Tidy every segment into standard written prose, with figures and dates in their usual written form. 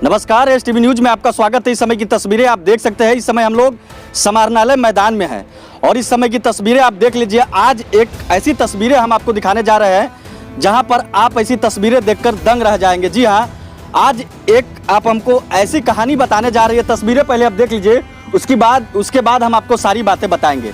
नमस्कार, STV news में आपका स्वागत है। इस समय की तस्वीरें आप देख सकते हैं। इस समय हम लोग समाहरणालय मैदान में हैं और इस समय की तस्वीरें आप देख लीजिए। आज एक ऐसी तस्वीरें हम आपको दिखाने जा रहे हैं जहां पर आप ऐसी तस्वीरें देखकर दंग रह जाएंगे। जी हां, आज एक आप हमको ऐसी कहानी बताने जा रही है। तस्वीरें पहले आप देख लीजिए, उसके बाद हम आपको सारी बातें बताएंगे।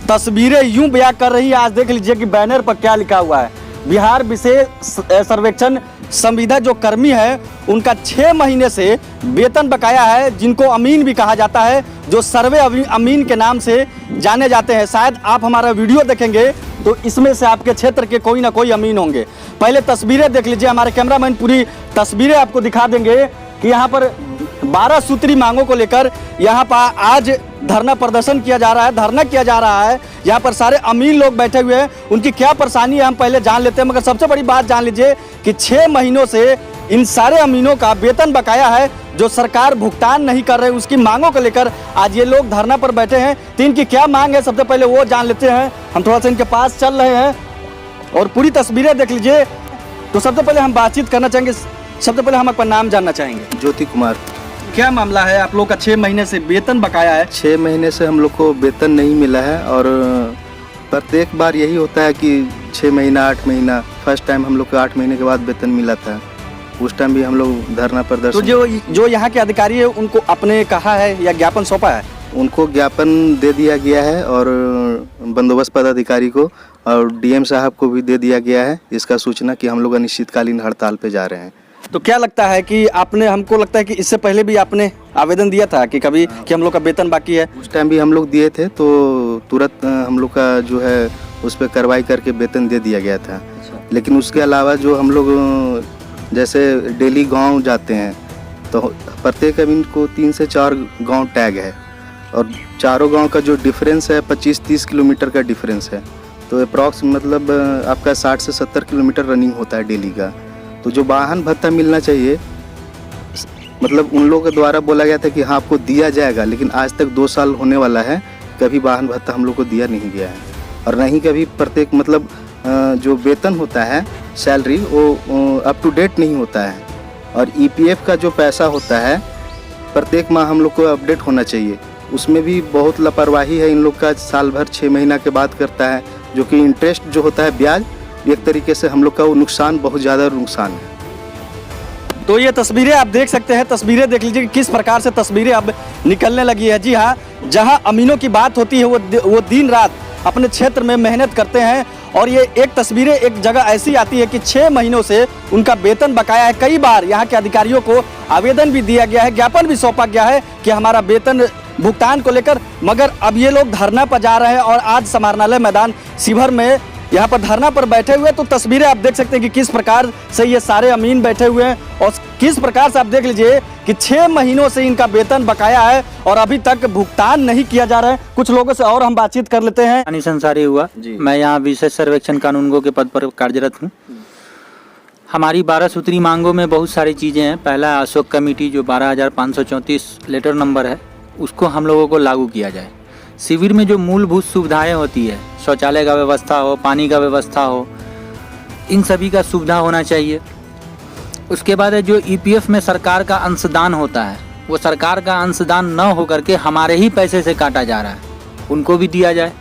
तस्वीरें यूं बयां कर रही है। आज देख लीजिए कि बैनर पर क्या लिखा हुआ है। बिहार विशेष सर्वेक्षण संविदा जो कर्मी है उनका 6 महीने से वेतन बकाया है, जिनको अमीन भी कहा जाता है, जो सर्वे अमीन के नाम से जाने जाते हैं। शायद आप हमारा वीडियो देखेंगे तो इसमें से आपके क्षेत्र के कोई ना कोई अमीन होंगे। पहले तस्वीरें देख लीजिए, हमारे कैमरामैन पूरी तस्वीरें आपको दिखा देंगे कि यहाँ पर 12 सूत्री मांगों को लेकर यहाँ पर आज धरना प्रदर्शन किया जा रहा है, धरना किया जा रहा है। यहाँ पर सारे अमीन लोग बैठे हुए हैं, उनकी क्या परेशानी है हम पहले जान लेते हैं। मगर सबसे बड़ी बात जान लीजिए कि 6 महीनों से इन सारे अमीनों का वेतन बकाया है, जो सरकार भुगतान नहीं कर रही। उसकी मांगों को लेकर आज ये लोग धरना पर बैठे हैं। तो इनकी क्या मांग है सबसे पहले वो जान लेते हैं। हम थोड़ा सा इनके पास चल रहे हैं और पूरी तस्वीरें देख लीजिए। तो सबसे पहले हम बातचीत करना चाहेंगे। सबसे पहले हम आपका नाम जानना चाहेंगे। ज्योति कुमार। क्या मामला है? आप लोग का 6 महीने से वेतन बकाया है। 6 महीने से हम लोग को वेतन नहीं मिला है और प्रत्येक बार यही होता है कि 6 महीना 8 महीना। फर्स्ट टाइम हम लोग को 8 महीने के बाद वेतन मिला था। उस टाइम भी हम लोग धरना प्रदर्शन। तो जो यहाँ के अधिकारी है उनको आपने कहा है या ज्ञापन सौंपा है? उनको ज्ञापन दे दिया गया है और बंदोबस्त पदाधिकारी को और डीएम साहब को भी दे दिया गया है इसका सूचना कि हम लोग अनिश्चितकालीन हड़ताल पे जा रहे हैं। तो क्या लगता है कि आपने, हमको लगता है कि इससे पहले भी आपने आवेदन दिया था कि कभी कि हम लोग का वेतन बाकी है? उस टाइम भी हम लोग दिए थे तो तुरंत हम लोग का जो है उस पर कार्रवाई करके वेतन दे दिया गया था। लेकिन उसके अलावा जो हम लोग जैसे डेली गांव जाते हैं तो प्रत्येक अमीन को 3 से 4 गांव टैग है और चारों गांव का जो डिफरेंस है 25-30 किलोमीटर का डिफरेंस है। तो अप्रॉक्स मतलब आपका 60 से 70 किलोमीटर रनिंग होता है डेली का। तो जो वाहन भत्ता मिलना चाहिए, मतलब उन लोगों के द्वारा बोला गया था कि हाँ आपको दिया जाएगा, लेकिन आज तक 2 साल होने वाला है, कभी वाहन भत्ता हम लोग को दिया नहीं गया है। और नहीं कभी प्रत्येक मतलब जो वेतन होता है सैलरी वो अप टू डेट नहीं होता है। और ईपीएफ का जो पैसा होता है प्रत्येक माह हम लोग को अपडेट होना चाहिए, उसमें भी बहुत लापरवाही है इन लोग का। साल भर 6 महीना के बाद करता है, जो कि इंटरेस्ट जो होता है ब्याज, एक तरीके से हम लोग का वो नुकसान, बहुत ज़्यादा नुकसान है। तो ये तस्वीरें आप देख सकते हैं। तस्वीरें देख लीजिए कि किस प्रकार से तस्वीरें अब निकलने लगी है। जी हाँ, जहाँ अमीनों की बात होती है वो दिन रात अपने क्षेत्र में मेहनत करते हैं और ये एक तस्वीरें एक जगह ऐसी आती है कि 6 महीनों से उनका वेतन बकाया है। कई बार यहाँ के अधिकारियों को आवेदन भी दिया गया है, ज्ञापन भी सौंपा गया है कि हमारा वेतन भुगतान को लेकर, मगर अब ये लोग धरना पर जा रहे हैं और आज समाहरणालय मैदान शिवहर में यहाँ पर धरना पर बैठे हुए। तो तस्वीरें आप देख सकते हैं कि किस प्रकार से ये सारे अमीन बैठे हुए हैं और किस प्रकार से आप देख लीजिए कि 6 महीनों से इनका वेतन बकाया है और अभी तक भुगतान नहीं किया जा रहा है। कुछ लोगों से और हम बातचीत कर लेते हैं। अनिश अंसारी हुआ, मैं यहाँ विशेष सर्वेक्षण कानूनगो के पद पर कार्यरत हूँ। हमारी 12 सूत्री मांगों में बहुत सारी चीज़ें हैं। पहला अशोक कमेटी जो 12,534 लेटर नंबर है, उसको हम लोगों को लागू किया जाए। शिविर में जो मूलभूत सुविधाएं होती है, शौचालय का व्यवस्था हो, पानी का व्यवस्था हो, इन सभी का सुविधा होना चाहिए। उसके बाद है जो ईपीएफ में सरकार का अंशदान होता है, वो सरकार का अंशदान न हो करके हमारे ही पैसे से काटा जा रहा है, उनको भी दिया जाए।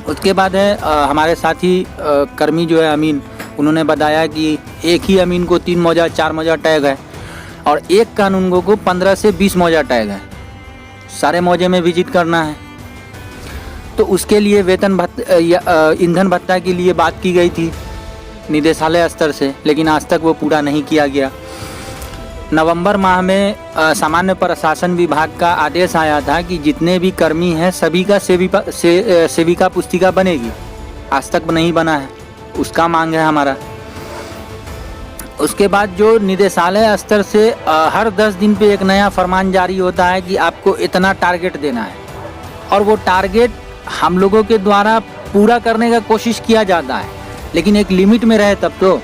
उसके बाद है हमारे साथी कर्मी जो है अमीन, उन्होंने बताया कि एक ही अमीन को 3 मौजा 4 मौजा टैग है और एक कानूनगो को 15 से 20 मौजा टैग है। सारे मौजे में विजिट करना है। तो उसके लिए वेतन ईंधन भत्ता के लिए बात की गई थी निदेशालय स्तर से, लेकिन आज तक वो पूरा नहीं किया गया। नवंबर माह में सामान्य प्रशासन विभाग का आदेश आया था कि जितने भी कर्मी हैं सभी का सेविका पुस्तिका बनेगी, आज तक नहीं बना है, उसका मांग है हमारा। उसके बाद जो निदेशालय स्तर से हर 10 दिन पे एक नया फरमान जारी होता है कि आपको इतना टारगेट देना है और वो टारगेट हम लोगों के द्वारा पूरा करने का कोशिश किया जाता है, लेकिन एक लिमिट में रहे तब तो।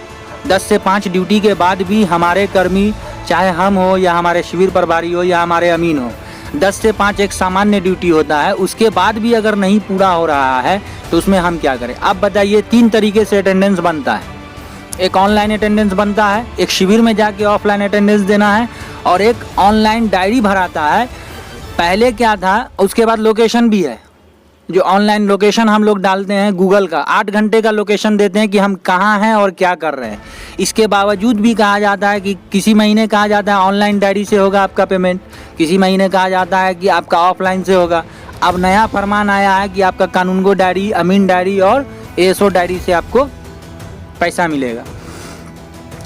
10 से 5 ड्यूटी के बाद भी हमारे कर्मी, चाहे हम हो या हमारे शिविर प्रभारी हो या हमारे अमीन हो, 10 से 5 एक सामान्य ड्यूटी होता है। उसके बाद भी अगर नहीं पूरा हो रहा है तो उसमें हम क्या करें? आप बताइए। 3 तरीके से अटेंडेंस बनता है। एक ऑनलाइन अटेंडेंस बनता है, एक शिविर में जाके ऑफलाइन अटेंडेंस देना है और एक ऑनलाइन डायरी भराता है। पहले क्या था, उसके बाद लोकेशन भी है, जो ऑनलाइन लोकेशन हम लोग डालते हैं गूगल का, 8 घंटे का लोकेशन देते हैं कि हम कहाँ हैं और क्या कर रहे हैं। इसके बावजूद भी कहा जाता है कि किसी महीने कहा जाता है ऑनलाइन डायरी से होगा आपका पेमेंट, किसी महीने कहा जाता है कि आपका ऑफलाइन से होगा। अब नया फरमान आया है कि आपका कानूनगो डायरी, अमीन डायरी और एएसओ डायरी से आपको पैसा मिलेगा।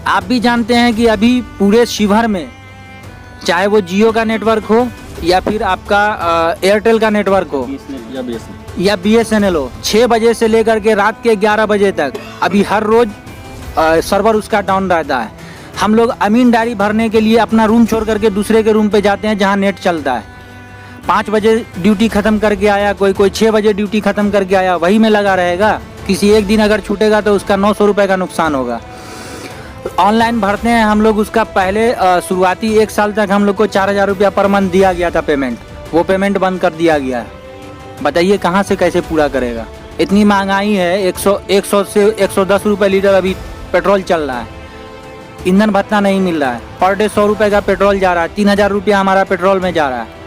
आप भी जानते हैं कि अभी पूरे शिवहर में, चाहे वो जियो का नेटवर्क हो या फिर आपका एयरटेल का नेटवर्क हो या BSNL हो, 6 बजे से लेकर के रात के 11 बजे तक अभी हर रोज सर्वर उसका डाउन रहता है। हम लोग अमीन डायरी भरने के लिए अपना रूम छोड़ करके दूसरे के रूम पे जाते हैं जहां नेट चलता है। 5 बजे ड्यूटी ख़त्म करके आया, कोई 6 बजे ड्यूटी ख़त्म करके आया, वही में लगा रहेगा। किसी एक दिन अगर छूटेगा तो उसका 900 रुपये का नुकसान होगा। ऑनलाइन भरते हैं हम लोग, उसका पहले शुरुआती 1 साल तक हम लोग को 4000 रुपया पर मंथ दिया गया था पेमेंट, वो पेमेंट बंद कर दिया गया है। बताइए कहाँ से कैसे पूरा करेगा। इतनी महंगाई है, 100 से 110 रुपये लीटर अभी पेट्रोल चल रहा है, ईंधन भत्ता नहीं मिल रहा है, पर डे 100 रुपये का पेट्रोल जा रहा है, 3000 रुपया हमारा पेट्रोल में जा रहा है।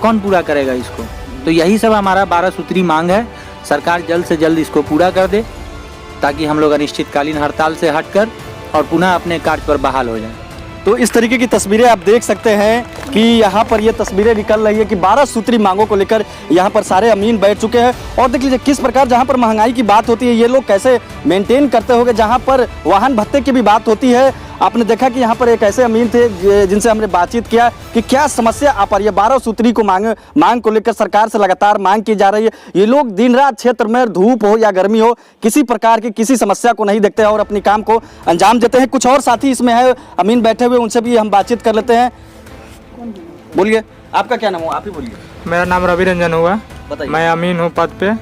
कौन पूरा करेगा इसको? तो यही सब हमारा 12 सूत्री मांग है। सरकार जल्द से जल्द इसको पूरा कर दे ताकि हम लोग अनिश्चितकालीन हड़ताल से हटकर और पुनः अपने कार्य पर बहाल हो जाए। तो इस तरीके की तस्वीरें आप देख सकते हैं कि यहाँ पर ये तस्वीरें निकल रही है कि 12 सूत्री मांगों को लेकर यहाँ पर सारे अमीन बैठ चुके हैं। और देख लीजिए किस प्रकार जहाँ पर महंगाई की बात होती है ये लोग कैसे मेंटेन करते होंगे। जहाँ पर वाहन भत्ते की भी बात होती है, आपने देखा कि यहाँ पर एक ऐसे अमीन थे जिनसे हमने बातचीत किया कि क्या समस्या आ पा रही है। 12 सूत्री को मांग को लेकर सरकार से लगातार मांग की जा रही है। ये लोग दिन रात क्षेत्र में धूप हो या गर्मी हो, किसी प्रकार की किसी समस्या को नहीं देखते और अपनी काम को अंजाम देते हैं। कुछ और साथी इसमें है अमीन बैठे हुए, उनसे भी हम बातचीत कर लेते हैं। बोलिए, आपका क्या नाम हो? आप ही बोलिए। मेरा नाम रवि रंजन हुआ, बताइए। मैं अमीन हूँ पद पे।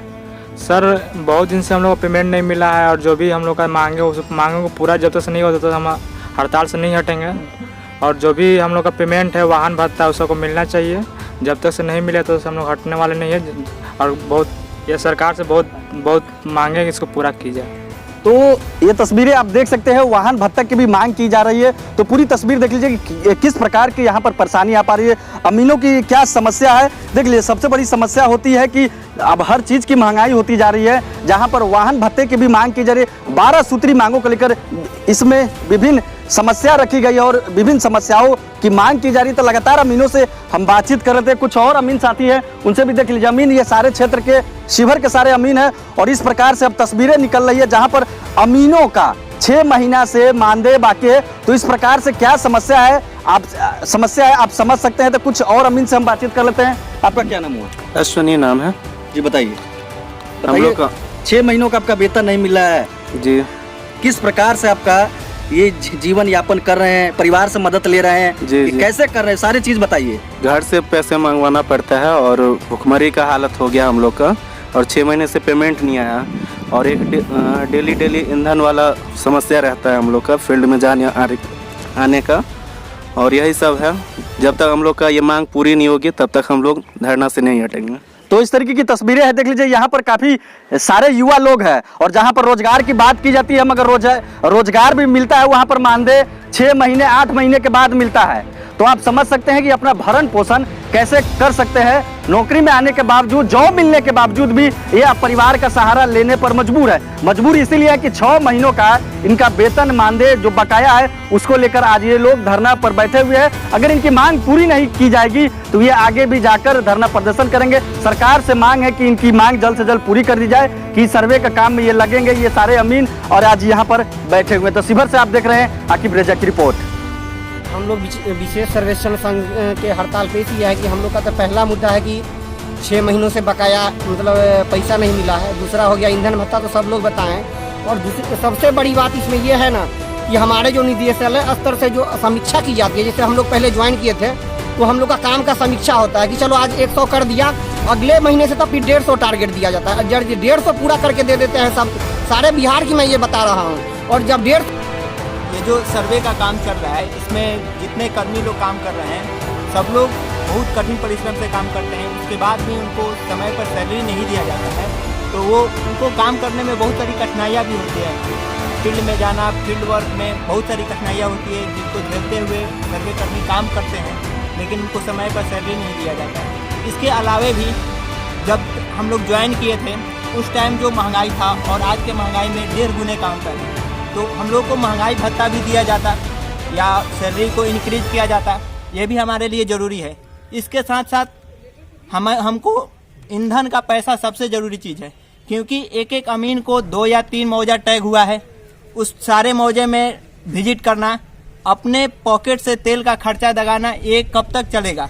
सर बहुत दिन से हम लोग को पेमेंट नहीं मिला है और जो भी हम लोग का मांगे उस मांगों को पूरा जब तक से नहीं होता तो हम हड़ताल से नहीं हटेंगे। और जो भी हम लोग का पेमेंट है, वाहन भत्ता, उस सबको मिलना चाहिए। जब तक से नहीं मिले तो हम लोग हटने वाले नहीं है। और बहुत ये सरकार से बहुत मांगे कि इसको पूरा की जाए। तो ये तस्वीरें आप देख सकते हैं, वाहन भत्ता की भी मांग की जा रही है। तो पूरी तस्वीर देख लीजिए कि किस प्रकार की यहाँ पर परेशानी आ पा रही है, अमीनों की क्या समस्या है। देख लीजिए सबसे बड़ी समस्या होती है कि अब हर चीज़ की महंगाई होती जा रही है, जहाँ पर वाहन भत्ते की भी मांग की जा रही है। 12 सूत्री मांगों को लेकर इसमें विभिन्न समस्या रखी गई है और विभिन्न समस्याओं की मांग की जा रही है। तो लगातार अमीनों से हम बातचीत कर रहे थे। कुछ और अमीन साथी हैं, उनसे भी देख लीजिए। अमीन ये सारे क्षेत्र के, शिवहर के सारे अमीन हैं और इस प्रकार से अब तस्वीरें निकल रही है जहां पर अमीनों का 6 महीना से मानदेय बाकी है। तो इस प्रकार से क्या समस्या है आप समझ सकते हैं। तो कुछ और अमीन से हम बातचीत कर लेते हैं। आपका क्या नाम हुआ? अश्विनी नाम है जी, बताइए। हम लोग का। 6 महीनों का आपका वेतन नहीं मिल रहा है जी। किस प्रकार से आपका ये जीवन यापन कर रहे हैं, परिवार से मदद ले रहे हैं? जी, जी। कैसे कर रहे हैं, सारी चीज बताइए। घर से पैसे मंगवाना पड़ता है और भुखमरी का हालत हो गया हम लोग का और 6 महीने से पेमेंट नहीं आया। और एक डेली ईंधन वाला समस्या रहता है हम लोग का, फील्ड में जाने आने का। और यही सब है, जब तक हम लोग का ये मांग पूरी नहीं होगी तब तक हम लोग धरना से नहीं हटेंगे। तो इस तरीके की तस्वीरें हैं, देख लीजिए। यहाँ पर काफी सारे युवा लोग हैं और जहाँ पर रोजगार की बात की जाती है, मगर रोजगार भी मिलता है वहाँ पर मानदेय 6 महीने 8 महीने के बाद मिलता है। तो आप समझ सकते हैं कि अपना भरण पोषण कैसे कर सकते हैं। नौकरी में आने के बावजूद, जॉब मिलने के बावजूद भी ये परिवार का सहारा लेने पर मजबूर है। मजबूर इसीलिए है कि 6 महीनों का इनका वेतन मानदेय जो बकाया है उसको लेकर आज ये लोग धरना पर बैठे हुए हैं। अगर इनकी मांग पूरी नहीं की जाएगी तो ये आगे भी जाकर धरना प्रदर्शन करेंगे। सरकार से मांग है कि इनकी मांग जल्द से जल्द पूरी कर दी जाए, कि सर्वे का काम में ये लगेंगे ये सारे अमीन और आज यहाँ पर बैठे हुए। तो शिवहर से आप देख रहे हैं आकिब रेजा की रिपोर्ट। हम लोग विशेष सर्वेक्षण संघ के हड़ताल पे इसलिए है कि हम लोग का तो पहला मुद्दा है कि 6 महीनों से बकाया मतलब पैसा नहीं मिला है। दूसरा हो गया ईंधन भत्ता, तो सब लोग बताएं। और दूसरी सबसे बड़ी बात इसमें यह है ना कि हमारे जो निदेशालय स्तर से जो समीक्षा की जाती है, जैसे हम लोग पहले ज्वाइन किए थे तो हम लोग का काम का समीक्षा होता है कि चलो आज 100 कर दिया, अगले महीने से तब फिर 150 टारगेट दिया जाता है। 150 पूरा करके दे देते हैं सब, सारे बिहार की मैं ये बता रहा हूँ। और जब ये जो सर्वे का काम चल रहा है, इसमें जितने कर्मी लोग काम कर रहे हैं सब लोग बहुत कठिन परिश्रम से काम करते हैं। उसके बाद भी उनको समय पर सैलरी नहीं दिया जाता है, तो वो उनको काम करने में बहुत सारी कठिनाइयाँ भी होती है। फील्ड में जाना, फील्ड वर्क में बहुत सारी कठिनाइयाँ होती है जिनको झेलते हुए सर्वेकर्मी काम करते हैं, लेकिन उनको समय पर सैलरी नहीं दिया जाता है। इसके अलावे भी जब हम लोग ज्वाइन किए थे उस टाइम जो महंगाई था और आज के महंगाई में 1.5 गुने का अंतर है, तो हम लोग को महंगाई भत्ता भी दिया जाता या सैलरी को इंक्रीज किया जाता, ये भी हमारे लिए ज़रूरी है। इसके साथ साथ हमको ईंधन का पैसा सबसे ज़रूरी चीज़ है, क्योंकि एक एक अमीन को 2 या 3 मौजा टैग हुआ है, उस सारे मौजे में विजिट करना, अपने पॉकेट से तेल का खर्चा दगाना, ये कब तक चलेगा?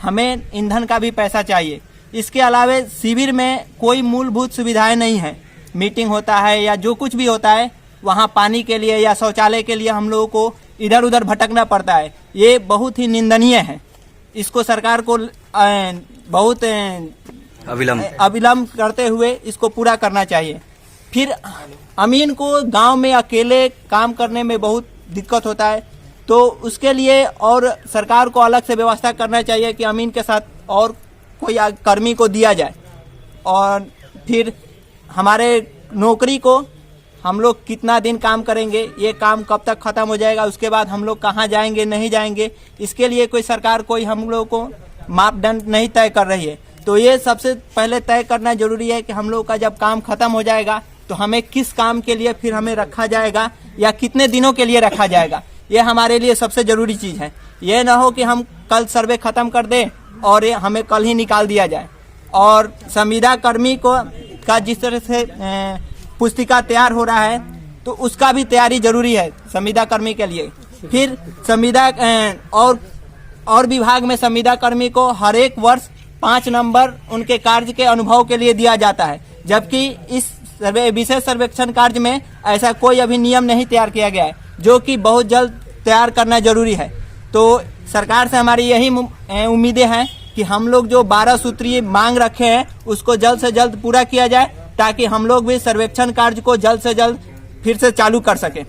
हमें ईंधन का भी पैसा चाहिए। इसके अलावे शिविर में कोई मूलभूत सुविधाएं नहीं है, मीटिंग होता है या जो कुछ भी होता है वहाँ पानी के लिए या शौचालय के लिए हम लोगों को इधर उधर भटकना पड़ता है, ये बहुत ही निंदनीय है। इसको सरकार को बहुत अविलंब करते हुए इसको पूरा करना चाहिए। फिर अमीन को गांव में अकेले काम करने में बहुत दिक्कत होता है, तो उसके लिए और सरकार को अलग से व्यवस्था करना चाहिए कि अमीन के साथ और कोई कर्मी को दिया जाए। और फिर हमारे नौकरी को हम लोग कितना दिन काम करेंगे, ये काम कब तक ख़त्म हो जाएगा, उसके बाद हम लोग कहाँ जाएंगे नहीं जाएंगे, इसके लिए कोई सरकार कोई हम लोग को मापदंड नहीं तय कर रही है। तो ये सबसे पहले तय करना जरूरी है कि हम लोग का जब काम खत्म हो जाएगा तो हमें किस काम के लिए फिर हमें रखा जाएगा या कितने दिनों के लिए रखा जाएगा, ये हमारे लिए सबसे ज़रूरी चीज़ है। ये ना हो कि हम कल सर्वे ख़त्म कर दें और ये हमें कल ही निकाल दिया जाए। और संविदा कर्मी को का जिस तरह से पुस्तिका तैयार हो रहा है तो उसका भी तैयारी जरूरी है संविदा कर्मी के लिए। फिर संविदा और विभाग में संविदा कर्मी को हर एक वर्ष 5 नंबर उनके कार्य के अनुभव के लिए दिया जाता है, जबकि इस विशेष सर्वेक्षण कार्य में ऐसा कोई अभी नियम नहीं तैयार किया गया है, जो कि बहुत जल्द तैयार करना जरूरी है। तो सरकार से हमारी यही उम्मीदें हैं कि हम लोग जो 12 सूत्रीय मांग रखे हैं उसको जल्द से जल्द पूरा किया जाए, ताकि हम लोग भी सर्वेक्षण कार्य को जल्द से जल्द फिर से चालू कर सकें।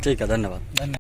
ठीक है, धन्यवाद।